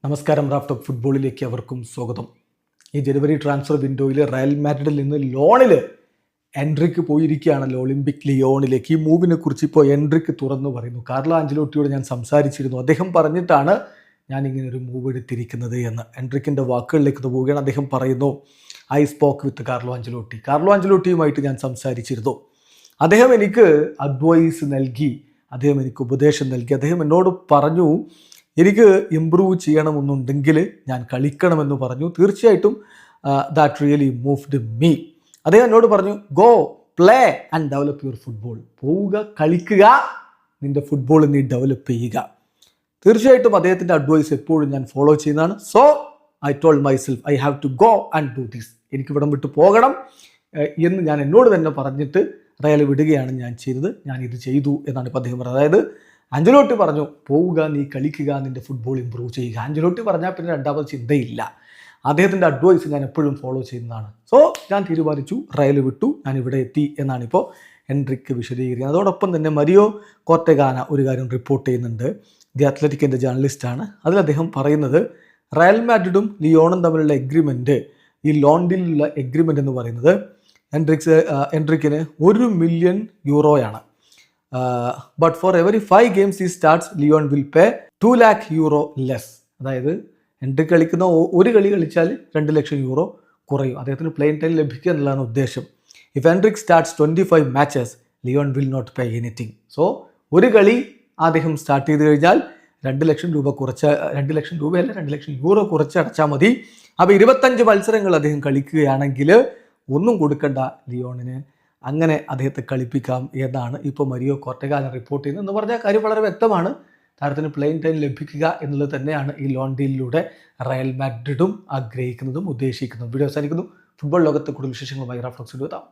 നമസ്കാരം. Raf talk ഫുട്ബോളിലേക്ക് അവർക്കും സ്വാഗതം. ഈ ജനുവരി ട്രാൻസ്ഫർ വിൻഡോയിൽ റയൽ മാഡ്രിഡിൽ നിന്ന് ലോണിൽ എൻട്രിക്ക് പോയിരിക്കുകയാണല്ലോ ഒളിമ്പിക് ലിയോണിലേക്ക്. ഈ മൂവിനെ കുറിച്ച് ഇപ്പോൾ എൻട്രിക്ക് തുറന്നു പറയുന്നു. കാർലോ ആഞ്ചലോട്ടിയോട് ഞാൻ സംസാരിച്ചിരുന്നു. അദ്ദേഹം പറഞ്ഞിട്ടാണ് ഞാൻ ഇങ്ങനെ ഒരു മൂവ് എടുത്തിരിക്കുന്നത് എന്ന്. എൻട്രിക്കിൻ്റെ വാക്കുകളിലേക്ക് പോവുകയാണ്. അദ്ദേഹം പറയുന്നു, ഐ സ്പോക്ക് വിത്ത് കാർലോ ആഞ്ചലോട്ടിയുമായിട്ട് ഞാൻ സംസാരിച്ചിരുന്നു. അദ്ദേഹം എനിക്ക് അഡ്വൈസ് നൽകി, അദ്ദേഹം എനിക്ക് ഉപദേശം നൽകി. അദ്ദേഹം എന്നോട് പറഞ്ഞു, എനിക്ക് ഇമ്പ്രൂവ് ചെയ്യണമെന്നുണ്ടെങ്കിൽ ഞാൻ കളിക്കണമെന്ന് പറഞ്ഞു. തീർച്ചയായിട്ടും ദാറ്റ് റിയലി മൂവ്ഡ് മീ. അദ്ദേഹം എന്നോട് പറഞ്ഞു, go play and develop your football. പോവുക, കളിക്കുക, നിൻ്റെ ഫുട്ബോൾ നീ ഡെവലപ്പ് ചെയ്യുക. തീർച്ചയായിട്ടും അദ്ദേഹത്തിൻ്റെ അഡ്വൈസ് എപ്പോഴും ഞാൻ ഫോളോ ചെയ്യുന്നതാണ്. So I told myself I have to go and do this. എനിക്ക് ഇവിടം വിട്ട് പോകണം എന്ന് ഞാൻ എന്നോട് തന്നെ പറഞ്ഞിട്ട് റയൽ വിടുകയാണ് ഞാൻ ചെയ്തത്. ഞാൻ ഇത് ചെയ്തു എന്നാണ് ഇപ്പോൾ അദ്ദേഹം പറഞ്ഞത്. അതായത് ആഞ്ചലോട്ടി പറഞ്ഞു, പോവുക, നീ കളിക്കുക, നിൻ്റെ ഫുട്ബോൾ ഇമ്പ്രൂവ് ചെയ്യുക. ആഞ്ചലോട്ടി പറഞ്ഞാൽ പിന്നെ രണ്ടാമത് ചിന്തയില്ല. അദ്ദേഹത്തിൻ്റെ അഡ്വൈസ് ഞാൻ എപ്പോഴും ഫോളോ ചെയ്യുന്നതാണ്. സോ ഞാൻ തീരുമാനിച്ചു, റയൽ വിട്ടു, ഞാൻ ഇവിടെ എത്തി എന്നാണിപ്പോൾ എൻട്രിക്ക് വിശദീകരിക്കുന്നത്. അതോടൊപ്പം തന്നെ മരിയോ കോർട്ടഗാന ഒരു കാര്യം റിപ്പോർട്ട് ചെയ്യുന്നുണ്ട്. ദി അത്ലറ്റിക്കിൻ്റെ ജേർണലിസ്റ്റാണ്. അതിൽ അദ്ദേഹം പറയുന്നത്, റയൽ മാഡ്രിഡും ലിയോണും തമ്മിലുള്ള എഗ്രിമെൻറ്റ്, ഈ ലോൺ ഡീലിലുള്ള എഗ്രിമെൻ്റ് എന്ന് പറയുന്നത് എൻട്രിക്കിന് €1 million but for every 5 games he starts, Lyon will pay €2 lakh less. അതായത് എൻട്രിക്ക് കളിക്കുന്ന ഒരു കളി കളിച്ചാൽ €2 ലക്ഷം കുറയും. അദ്ദേഹത്തിന് പ്ലെയിൻ ടൈം ലഭിക്കുക എന്നുള്ളതാണ് ഉദ്ദേശം. If Endrick starts 25 matches, Lyon will not pay anything. So ഒരു കളി അദ്ദേഹം സ്റ്റാർട്ട് ചെയ്ത് കഴിഞ്ഞാൽ €2 ലക്ഷം കുറച്ച്, €2 ലക്ഷം €2 ലക്ഷം കുറച്ച് അടച്ചാൽ മതി. അപ്പോൾ 25 മത്സരങ്ങൾ അദ്ദേഹം കളിക്കുകയാണെങ്കിൽ ഒന്നും കൊടുക്കണ്ട ലിയോണിന്. അങ്ങനെ അദ്ദേഹത്തെ കളിപ്പിക്കാം എന്നാണ് ഇപ്പോൾ മരിയോ കോർട്ടഗാന റിപ്പോർട്ട് ചെയ്യുന്നത്. എന്ന് പറഞ്ഞാൽ കാര്യം വളരെ വ്യക്തമാണ്. താരത്തിന് പ്ലെയിൻ ടൈം ലഭിക്കുക എന്നുള്ളത് തന്നെയാണ് ഈ ലോൺ ഡീലിലൂടെ റയൽ മാഡ്രിഡും ആഗ്രഹിക്കുന്നതും ഉദ്ദേശിക്കുന്നതും. വീഡിയോ അവസാനിക്കുന്നു. ഫുട്ബോൾ ലോകത്തെ കൂടുതൽ വിശേഷങ്ങളുമായി റാഫ് ടോക്സ് എത്താം.